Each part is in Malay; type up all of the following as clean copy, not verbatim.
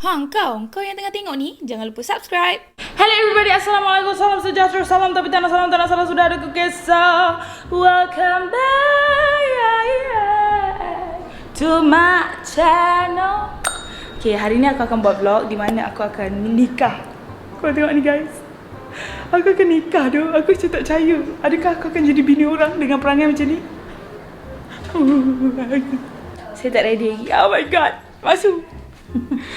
Kau yang tengah tengok ni, jangan lupa subscribe. Hello everybody, Assalamualaikum, salam sejahtera, salam tapi tanah, salam tanah, salam sudah ada kisah. Welcome back to my channel. Okay, hari ni aku akan buat vlog di mana aku akan menikah. Kau tengok ni guys, aku akan nikah tu. Aku macam tak percaya. Adakah aku akan jadi bini orang dengan perangai macam ni? Saya tak ready lagi. Oh my god, masuk.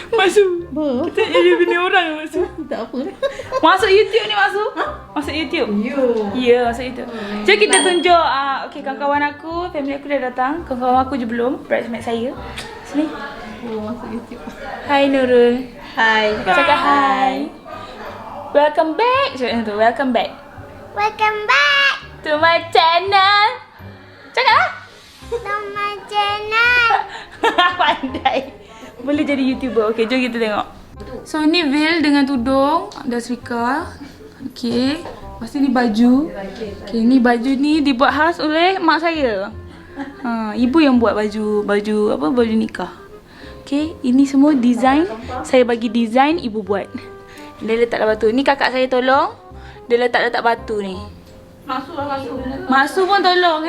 Masuk. Kita jadi bini orang masuk. Tak apa dah. Masuk YouTube ni masuk. Masuk YouTube. Ya, masuk YouTube. Jom kita tunjuk okey, kawan-kawan aku, family aku dah datang. Kawan-kawan aku je belum. Bridesmaid saya. Sini. Masuk YouTube. Hai Nurul. Hai. Cakap hai. Welcome back. Cakap macam tu. Welcome back. Welcome back To my channel. Cakap lah. to my channel. Pandai. Boleh jadi YouTuber. Okey, jom kita tengok. So ni veil dengan tudung dan serika. Okey. Lepas tu ni baju. Okey, ni baju ni dibuat khas oleh mak saya. Ibu yang buat baju nikah. Okey, ini semua design. Saya bagi design, ibu buat. Dia letak batu. Ni kakak saya tolong. Dia letak batu ni. Masuk pun tolong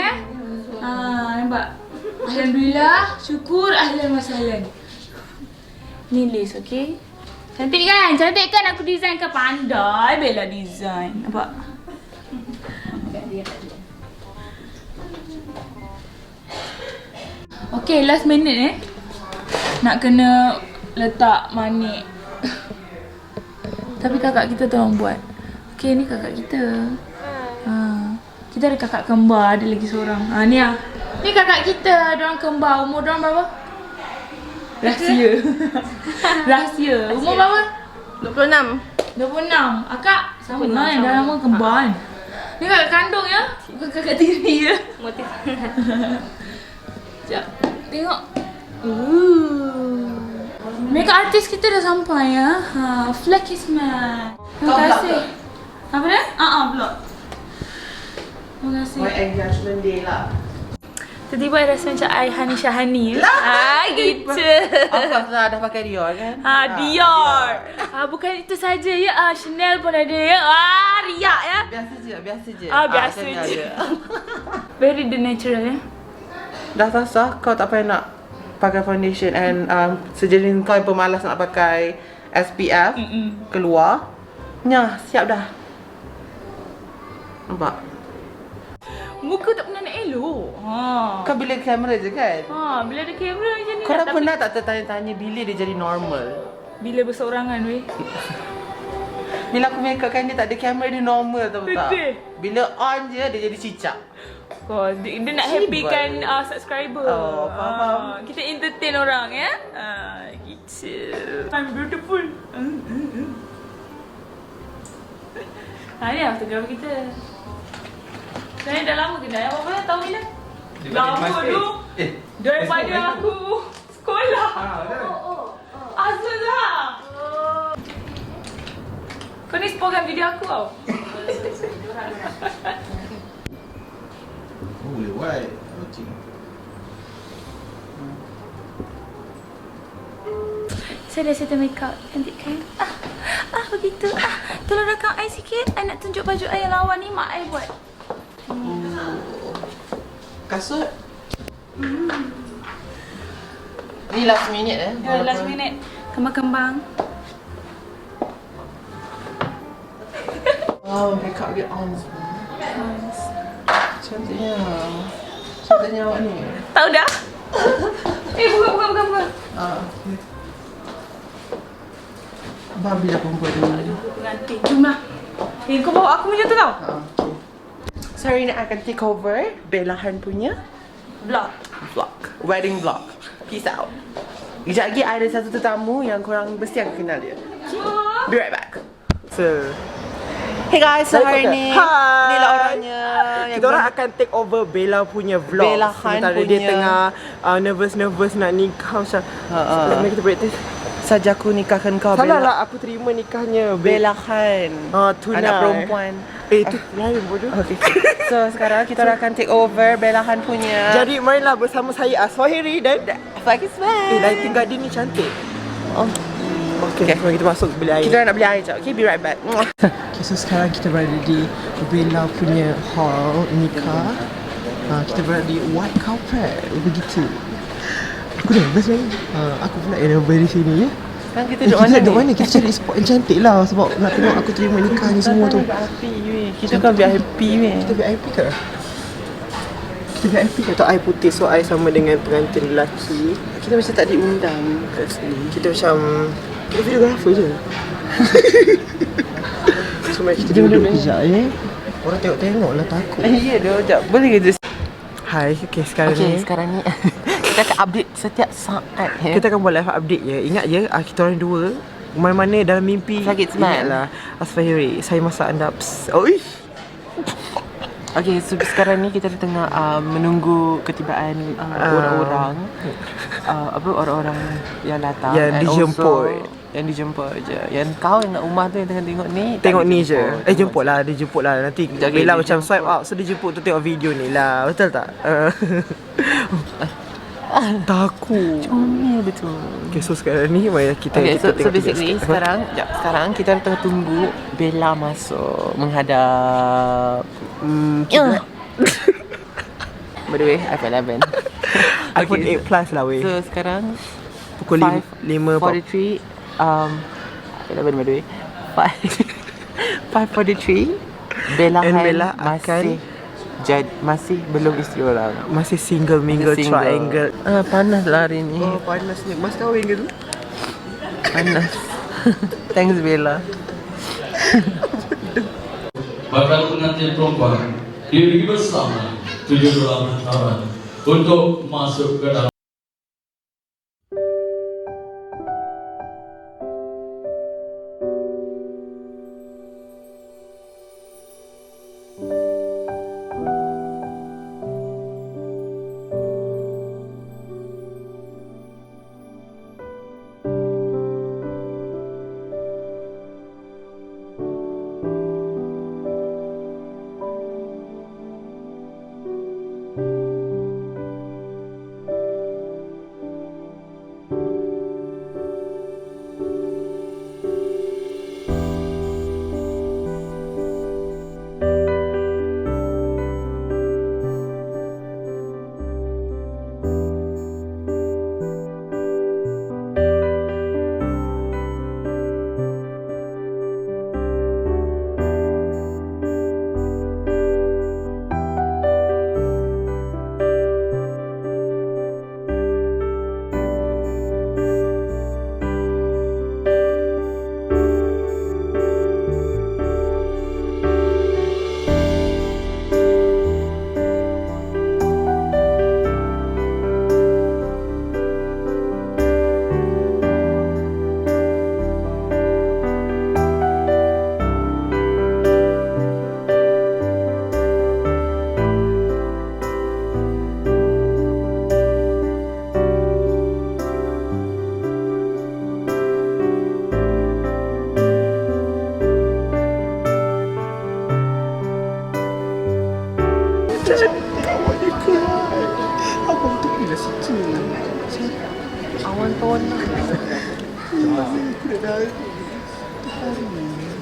nampak. Alhamdulillah, syukur, ahlan wa sahlan. Ni list, okey. Cantik kan? Cantik kan aku design ke? Pandai Bella design. Nampak? Okey, last minute nak kena letak manik. Tapi kakak kita tolong buat. Okey, ni kakak kita. Kita ada kakak kembar, ada lagi seorang. Ni ah. Ni kakak kita, diorang kembar. Umur diorang berapa? Rahsia. Rahsia. Umur berapa? 26. 26. Akak sama lah yang dah lama kembar kan. Ni kakak kandung ya? Bukan kakak tiri ya? Motif. Sekejap. Tengok. Makeup artist kita dah sampai ya. Flag Kismet. Terima kasih. Apa dia? Vlog. Terima kasih. Engagement day lah. Tiba-tiba I rasa macam I Hani Syahani. Gitu. Of lah, dah pakai Dior kan? Dior. Bukan itu saja ya. Chanel pun ada ya. Riak ya. Biasa je. Biasa je. Very the natural ya. Dah sah kau tak payah nak pakai foundation and sejenis kau yang pemalas nak pakai SPF keluar. Nyah, siap dah. Nampak? Muka tak pernah nak elok. Kau bila kamera je kan? Bila ada kamera macam ni. Korang pernah tak tertanya-tanya bila dia jadi normal? Bila berseorangan weh. Bila aku make up kan dia tak ada kamera, dia normal tahu tak? Betul. Bila on je dia jadi cicak. Dia nak happykan subscriber. Faham. Kita entertain orang ya. Gitu. I'm beautiful. Ni autograph kita. Saya dah lama kedai. Apa tahu bila? Lama dulu. Daripada aku sekolah. Azuzah. Kau ni spoilkan video aku tau. Boleh buat. Saya dah settle makeup. Cantik kan? Begitu. Tolong rakam I sikit. I nak tunjuk baju I yang lawa ni. Mak I buat. Kasut. Ni last minute Last minute. Kembang-kembang. Wow, makeup dia on semua. Cantiknya. Cantiknya awak ni. Tahu dah? Bukan. Okay. Babi dah perempuan ni. Pengantin. Jomlah. Kau bawa aku punya tu tau. Okay. So hari ni akan take over Bella Han punya Vlog. wedding vlog. Peace out. Sekejap lagi ada satu tetamu yang korang mesti akan kenal dia. Be right back. So hey guys, so hari ni inilah orangnya yang kita orang akan take over Bella punya vlog. Bella Han sementara punya. dia tengah nervous nak nikah macam. Mari kita break this. saja aku nikahkan kau Salah Bella. lah aku terima nikahnya Bella Han. tunai. Anak perempuan. Itu lain bodoh. Okay. So sekarang kita akan take over Bella Han punya. Jadi marilah bersama saya Aswahiri dan Fakisman. lighting garden ni cantik. Oh. Okay, so kita masuk beli air. Kita nak beli air sekejap. Okay, be right back. Okay, so sekarang kita berada di Bella punya hall nikah. Kita berada di white carpet. Begitu. Aku dah best lagi. Aku pula yang beri sini ya. Sekarang kita Kita duduk mana? Kita cari spot yang cantik lah. Sebab nak tengok aku terima nikah ni semua tu. Kita kan VIP weh. Kita VIP ke? Kita VIP ke? Atau air putih. So air sama dengan pengantin lelaki. Kita macam tak diundang kat sini. Kita macam kita videographer je. So mari kita duduk kejap ya. Orang tengok-tengok lah takut. Ya dah, sekejap. Boleh ke just... Hai, okay sekarang ni sekarang ni kita akan update setiap saat ya. kita akan buat live update je. Ingat je, kita orang dua mana-mana dalam mimpi. Sakit semangat. Ingatlah Asfahiri, saya masak anda. Oi. Okay, so sekarang ni kita tengah menunggu ketibaan orang-orang orang-orang yang datang Yang and dijemput. also yang dijemput je. Yang kau yang kat rumah tu yang tengah tengok ni Tengok tak ni dijemput. je. Dia jemput lah. Nanti Sekejap lagi Bella dia macam jemput. swipe out. So dia jemput tu tengok video ni lah. Betul tak? Takut. Comel betul. Okay, so sekarang ni mari kita Okay, kita so basically sekarang kita tengah tunggu Bella masuk menghadap by the way, iPhone 11. iPhone 8 Plus lah weh. So sekarang Pukul 5:43. 11 by the way. 5:43. Bella And Han Bella masih belum isteri orang. Masih single mingle triangle. Panas lah hari ni. Oh, panas ni. Mas kahwin ke tu? Panas. Thanks Bella. Bakal pengantin perempuan diri bersama 7 tahun untuk masuk ke dalam. Abang tu bila situ. Awan pun.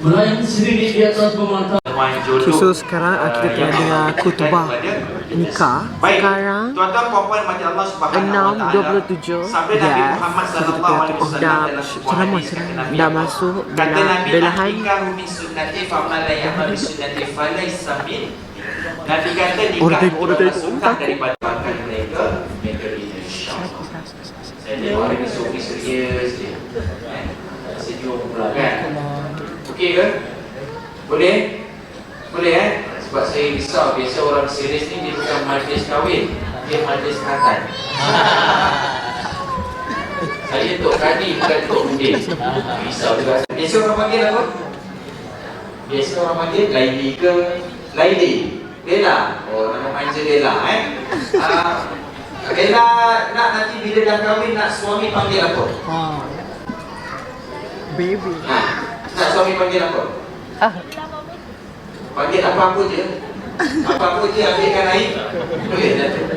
Melayang sendiri di atas pemata. Okay, so sekarang kita tengah dengar khutbah nikah. Sekarang Tuan-tuan puan-puan mati Allah Subhanahu wa taala. 6:27. Sabda Nabi Muhammad sallallahu alaihi wasallam dalam sebuah hadis kata Nabi, dah masuk kata Nabi, Bella Han. "Nikahu min sunnati fa man la ya'mal bi sunnati fa laysa min." Nabi kata Orang nikah tengok, adalah sunnah daripada makan mereka insya-Allah. Saya tengok orang ni sufi serius dia. Sejuk pula kan. Okey ke? Boleh? Boleh sebab saya risau biasa orang serius ni dia bukan majlis kahwin, dia majlis katan. Saya Tok Kadi bukan Tok Udin. Risau juga. Biasa orang panggil apa? Biasa orang panggil Laili ke Laili? Bella. Oh, nama manja Bella Bella nak nanti bila dah kahwin nak suami panggil apa? Baby. Nak suami panggil apa? Panggil apa-apa je. Apa-apa je ambilkan air. Boleh dah tu.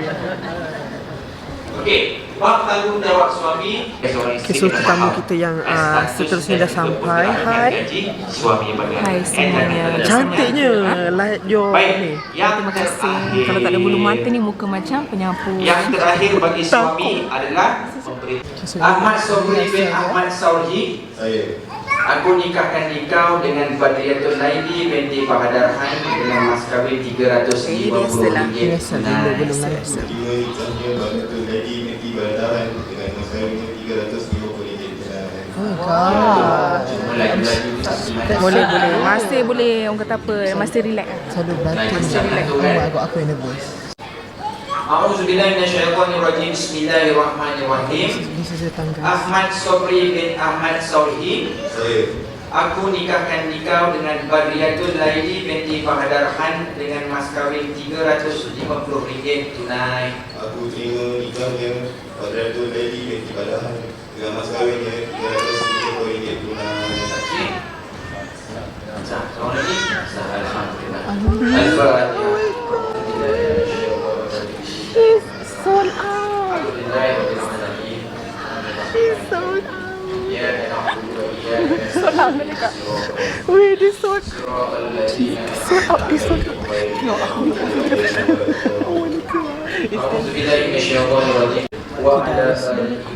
Okey. bab tanggungjawab suami seorang Okay, isteri so kena tetamu faham. kita yang Satu, seterusnya dah sampai. Hai. gaji suami bagian. Hai semuanya. Cantiknya light your Baik, ni. yang Terima kasih. terakhir. Kalau tak ada bulu mata ni muka macam penyapu. Yang terakhir bagi suami adalah memberi. Ahmad Sobri bin Ahmad Saurhi. Aku nikahkan engkau dengan Badriatul Laili binti Bahadarhan dengan mas kahwin RM350 Biasa dulu belum lagi. Terima nikahnya Badriatul Laili binti Bahadarhan dengan mas kahwinnya RM350. Oh god. Melaju-laju Boleh. Masih boleh orang kata apa? Masih relax. Selalu berlatih. Oh, aku yang nervous. A'udzubillahi minasyaitonirrajim. Bismillahirrahmanirrahim. This is a tangga. Ahmad Sobri bin Ahmad Saurhi. Aku nikahkan engkau dengan Badriatul Laili binti Bahadarhan dengan mas kahwin RM350 tunai. Aku terima nikahnya Badriatul Laili binti Bahadarhan dengan mas kahwinnya RM350 tunai. Okey. Sah, orang lagi? Sah, alhamdulillah. Al-Fatihah. Sold out. Sold out. Sold out mereka. Weh, dia sold out. Sold out, dia sold out. Tengok aku. Oh, mereka.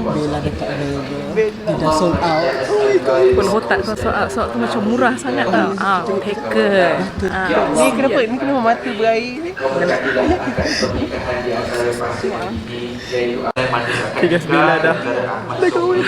Bella dekat level. Dia dah sold out. Kepala otak kau soal tu macam murah sangat tau. Hacker. Ni kenapa? Ni kenapa mata berair ni? Okay guys, Bella dah kahwin.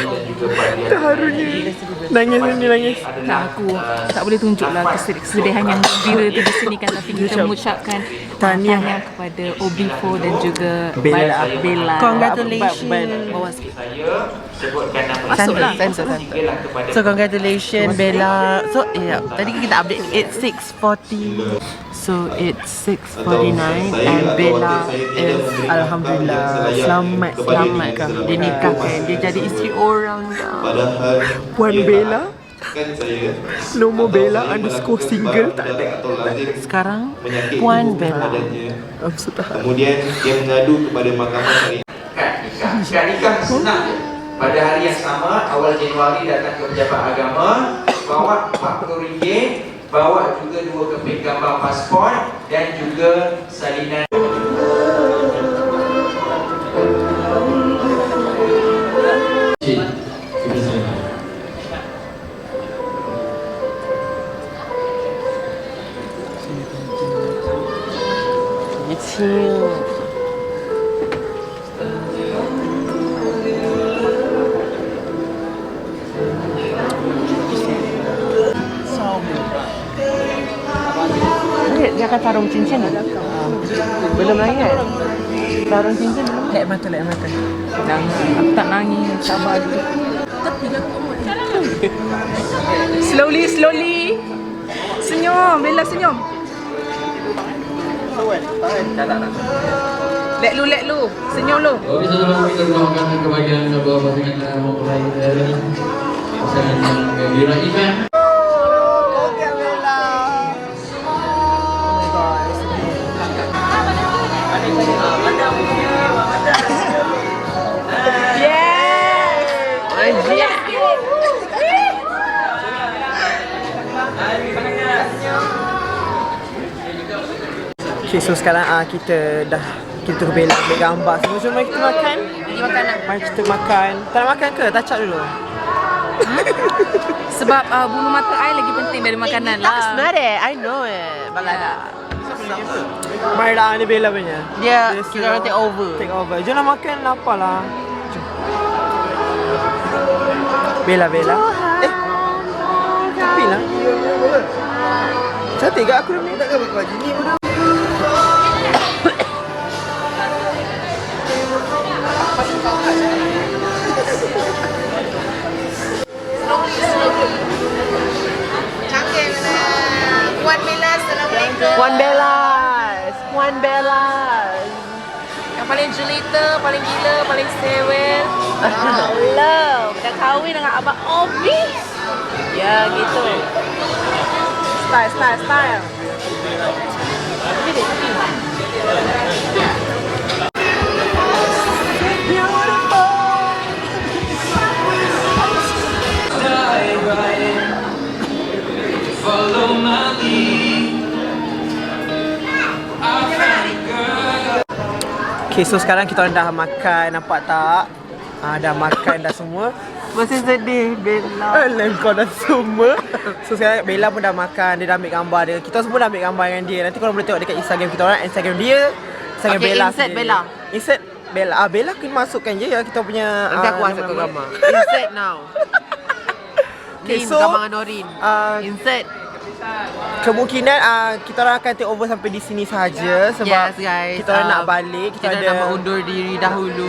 Terharunya. Nangis. Tak, aku tak boleh tunjuklah kesedihan yang gembira tu di sini kan, tapi kita mengucapkan tahniah kepada Obrifo dan juga Bella. Bella. Congratulations. Bawah sikit. Saya sebutkan nama Masuklah. Sensor. tinggallah kepada So congratulations Bella. So tadi kita update it's 6:40. So it's 6:49 and Bella is alhamdulillah selamat dia nikahkan. Dia jadi isteri orang dah. Padahal Puan Bella. kan saya Nombor Bella _ single tak ada. Sekarang menyakiti Puan Bella. badannya. Sudah. Kemudian dia mengadu kepada mahkamah syariah. Akad nikah senang je. Pada hari yang sama, awal Januari datang ke pejabat agama, bawa RM40, bawa juga 2 keping gambar pasport dan juga salinan. Kecil. Dia akan tarung cincin ni. Belum lagi kan? Tarung cincin belum. Lek mata. Nangis. Aku tak nangis. Sabar dulu. Slowly. Senyum. Bella senyum. Let lu. Senyum lu. Okey, saudara kita doakan kebahagiaan kedua pasangan mempelai dari pasangan yang gembira ini. Okay, so sekarang kita tunggu Bella ambil gambar semua. So mari kita makan. Mari kita makan. Tak nak makan ke? Touch up dulu. Sebab bulu mata I lagi penting dari makanan lah. Tak sebenarnya, I know it. Balada. Mari dah, ni Bella punya. Dia kira orang take over. Take over. Jom lah makan, lapar lah. Jom. Bella. Tapi lah. Cantik ke aku ni? Takkan pakai baju ni pun. Puan Bella. Yang paling jelita, paling gila, paling sewel. Love. Dah kahwin dengan Abang Obi. Ya gitu. Style. Beautiful. Okay, so sekarang kita orang dah makan, nampak tak? Dah makan dah semua. Masih sedih Bella. Alah, kau dah semua. So sekarang Bella pun dah makan, dia dah ambil gambar dia. Kita semua dah ambil gambar dengan dia. Nanti korang boleh tengok dekat Instagram kita orang, Instagram dia, Instagram Okay, Bella. insert sendiri. Bella. Insert Bella. Bella kena masukkan je ya kita punya. Nanti aku masuk ke gambar. Insert now. Okay, Ni so gambar Norin. Insert. kemungkinan kita orang akan take over sampai di sini sahaja sebab Yes guys. kita orang nak balik. Kita ada nak mengundur diri dahulu.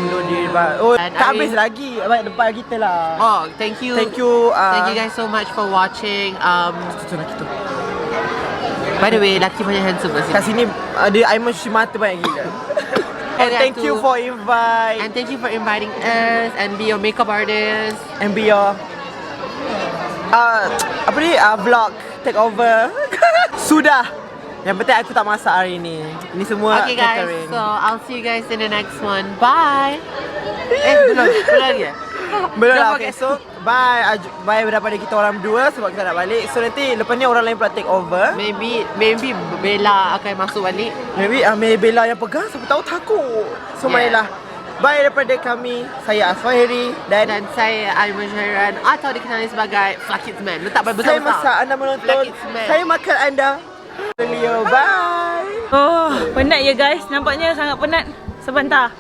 Oh, And tak I habis will- lagi. Abang depan kita lah. Oh, thank you. Thank you. Thank you guys so much for watching. Itu lagi tu. By the way, laki banyak handsome kat sini. Kat sini dia air cuci mata banyak gila. And Okay, thank you for invite And thank you for inviting us and be your makeup artist. and be your apa ni vlog take over. Sudah. Yang penting aku tak masak hari ni. Ini semua Okay guys, catering. so I'll see you guys in the next one. Bye. Belum lagi ya? Belum lah. Don't Okay, forget. so bye. Bye daripada kita orang berdua sebab kita nak balik. So nanti lepas ni orang lain pula take over. Maybe Bella akan masuk balik. Maybe Bella yang pegang, siapa tahu takut. So Yeah. marilah. Bye daripada kami. Saya Asfahiri Dan saya Aiman Syahran atau dikenali sebagai Flakits Man. Letak saya besar-besar. masak, anda menonton. Flakits Man. Saya makan anda. Leo, bye. Oh, penat ya guys. Nampaknya sangat penat. Sebentar.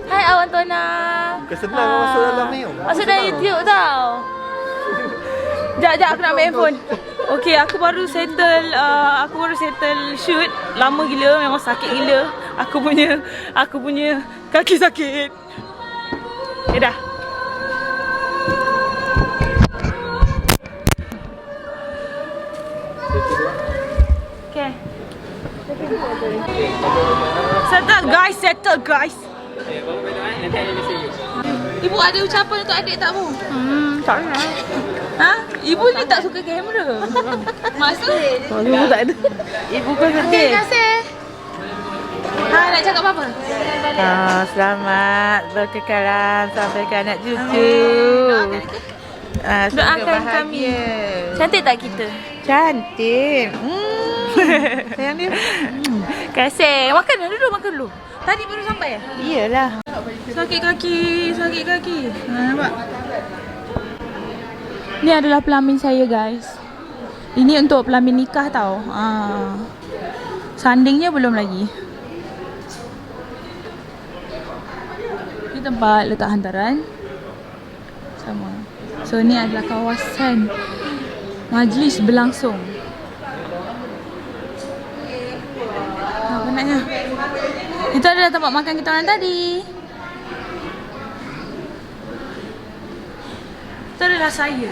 Hai Awan Tona. Kesenang masuk dalam ni. Masuk dalam YouTube tau. Sekejap, aku nak ambil handphone. Okay, aku baru settle shoot. Lama gila, memang sakit gila. Aku punya kaki sakit. Dah. Okay. Settle guys. Ibu ada ucapan untuk adik tak bu? Tak ada. Ha? Ibu ni tak suka kamera. Maksud? Ibu tak ada. Ibu pun sedih. Terima kasih. Ha, nak cakap apa? Selamat berkekalan sampai ke anak cucu. Doakan kami. Cantik tak kita? Cantik. Sayang dia. Kasih. Makan dulu. Tadi baru sampai ya? Iyalah. Sakit kaki. Nampak? Ni adalah pelamin saya guys. Ini untuk pelamin nikah tau. Sandingnya belum lagi. Ni tempat letak hantaran. Sama. So ni adalah kawasan majlis berlangsung. Penatnya. Itu adalah tempat makan kita orang tadi. Itu adalah saya.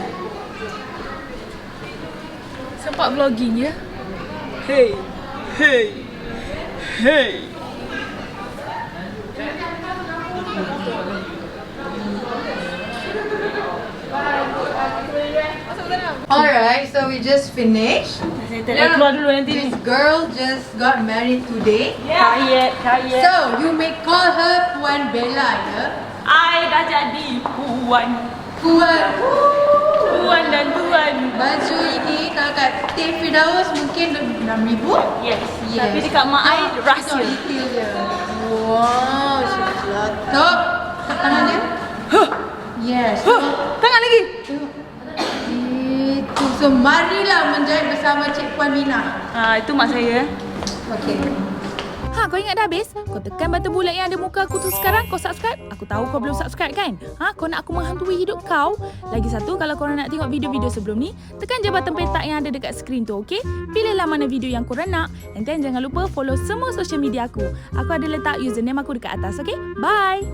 Sempat vlogging ya. Hey. Alright, so we just finished. Keluar dulu nanti ni. This girl just got married today. Kayet. So you may call her Puan Bella, yeah? I dah jadi puan. Puan. Dan tuan. Baju ini kalau kat Teh Firdaus mungkin 6,000. Yes. Tapi dekat mak I rahsia. Detail dia. Wow, top. Tangan dia. Yes. Tangan lagi. Itu. So marilah menjahit bersama Cik Puan Mina. Itu mak saya. Okay. Ha, kau ingat dah habis? Kau tekan button bulat yang ada muka aku tu sekarang. Kau subscribe. Aku tahu kau belum subscribe kan? Ha, kau nak aku menghantui hidup kau? Lagi satu, kalau korang nak tengok video-video sebelum ni, tekan je button petak yang ada dekat skrin tu, okay? Pilihlah mana video yang korang nak. And then jangan lupa follow semua social media aku. Aku ada letak username aku dekat atas, okay? Bye!